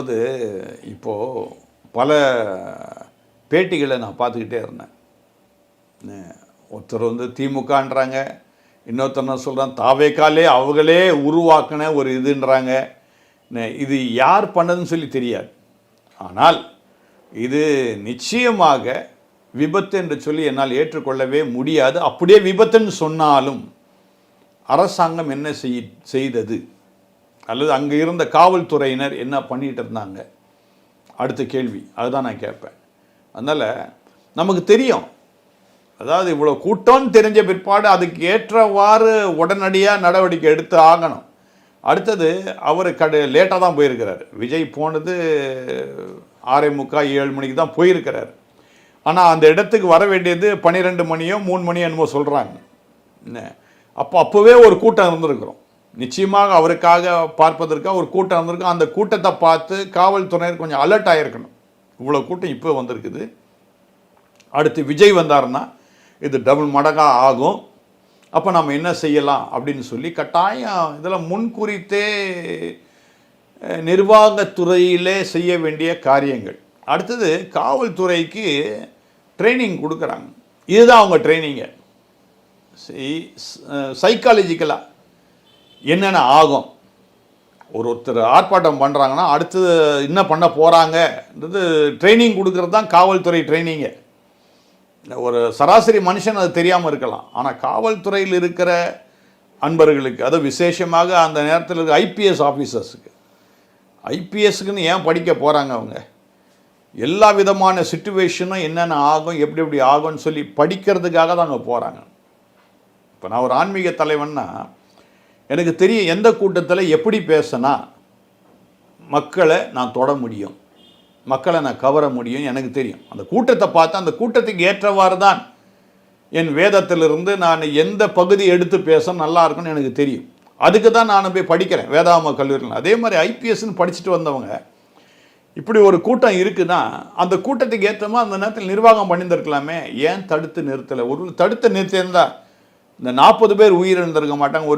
அதாவது இப்போது பல பேட்டிகளை நான் பார்த்துக்கிட்டே இருந்தேன். ஒருத்தர் வந்து திமுகன்றாங்க, இன்னொருத்தர் சொல்கிறான் தாவேக்காலே அவங்களே உருவாக்கின ஒரு இதுன்றாங்க. இது யார் பண்ணதுன்னு சொல்லி தெரியாது. ஆனால் இது நிச்சயமாக விபத்து என்று சொல்லி என்னால் ஏற்றுக்கொள்ளவே முடியாது. அப்படியே விபத்துன்னு சொன்னாலும் அரசாங்கம் என்ன செய்தது, அல்லது அங்கே இருந்த காவல்துறையினர் என்ன பண்ணிகிட்டு இருந்தாங்க, அடுத்த கேள்வி அதுதான் நான் கேட்பேன். அதனால் நமக்கு தெரியும், அதாவது இவ்வளோ கூட்டம்னு தெரிஞ்ச பிற்பாடு அதுக்கு ஏற்றவாறு உடனடியாக நடவடிக்கை எடுத்து ஆகணும். அடுத்தது அவர் லேட்டாக தான் போயிருக்கிறார். விஜய் போனது 6:45 7 மணிக்கு தான் போயிருக்கிறார். ஆனால் அந்த இடத்துக்கு வர வேண்டியது 12 மணியோ 3 மணியோ என்னமோ சொல்கிறாங்க. அப்போவே ஒரு கூட்டம் இருந்திருக்கிறோம். நிச்சயமாக அவருக்காக பார்ப்பதற்காக ஒரு கூட்டம் இருந்திருக்கும். அந்த கூட்டத்தை பார்த்து காவல்துறையினர் கொஞ்சம் அலர்ட் ஆகிருக்கணும். இவ்வளோ கூட்டம் இப்போ வந்திருக்குது, அடுத்து விஜய் வந்தாருன்னா இது டபுள் மடங்காக ஆகும், அப்போ நம்ம என்ன செய்யலாம் அப்படின்னு சொல்லி கட்டாயம் இதில் முன்குறித்தே நிர்வாகத்துறையிலே செய்ய வேண்டிய காரியங்கள். அடுத்தது காவல்துறைக்கு ட்ரைனிங் கொடுக்குறாங்க. இதுதான் அவங்க ட்ரைனிங்க. சைக்காலஜிக்கலாக என்னென்ன ஆகும், ஒருத்தர் ஆர்ப்பாட்டம் பண்ணுறாங்கன்னா அடுத்தது என்ன பண்ண போகிறாங்கன்றது ட்ரைனிங் கொடுக்கறது தான் காவல்துறை ட்ரைனிங்க. ஒரு சராசரி மனுஷன் அது தெரியாமல் இருக்கலாம். ஆனால் காவல்துறையில் இருக்கிற அன்பர்களுக்கு, அது விசேஷமாக அந்த நேரத்தில் இருக்க ஐபிஎஸ் ஆஃபீஸர்ஸுக்கு, ஐபிஎஸ்க்குன்னு ஏன் படிக்க போகிறாங்க, அவங்க எல்லா விதமான சிச்சுவேஷனும் என்னென்ன ஆகும், எப்படி எப்படி ஆகும்னு சொல்லி படிக்கிறதுக்காக தான் அங்கே போகிறாங்க. இப்போ நான் ஒரு ஆன்மீக தலைவன்னா எனக்கு தெரியும் எந்த கூட்டத்தில் எப்படி பேசினா மக்களை நான் தொட முடியும், மக்களை நான் கவர முடியும் எனக்கு தெரியும். அந்த கூட்டத்தை பார்த்து அந்த கூட்டத்துக்கு ஏற்றவாறு தான் என் வேதத்திலிருந்து நான் எந்த பகுதி எடுத்து பேச நல்லா இருக்குன்னு எனக்கு தெரியும். அதுக்கு தான் நான் போய் படிக்கிறேன் வேதாம கல்லூரியில். அதே மாதிரி ஐபிஎஸ்ன்னு படிச்சுட்டு வந்தவங்க இப்படி ஒரு கூட்டம் இருக்குன்னா அந்த கூட்டத்துக்கு ஏற்றமாக அந்த நேரத்தில் நிர்வாகம் பண்ணியிருந்திருக்கலாமே, ஏன் தடுத்து நிறுத்தலை? ஒரு தடுத்து நிறுத்தியிருந்தால் இந்த 40 பேர் உயிரிழந்திருக்க மாட்டாங்க.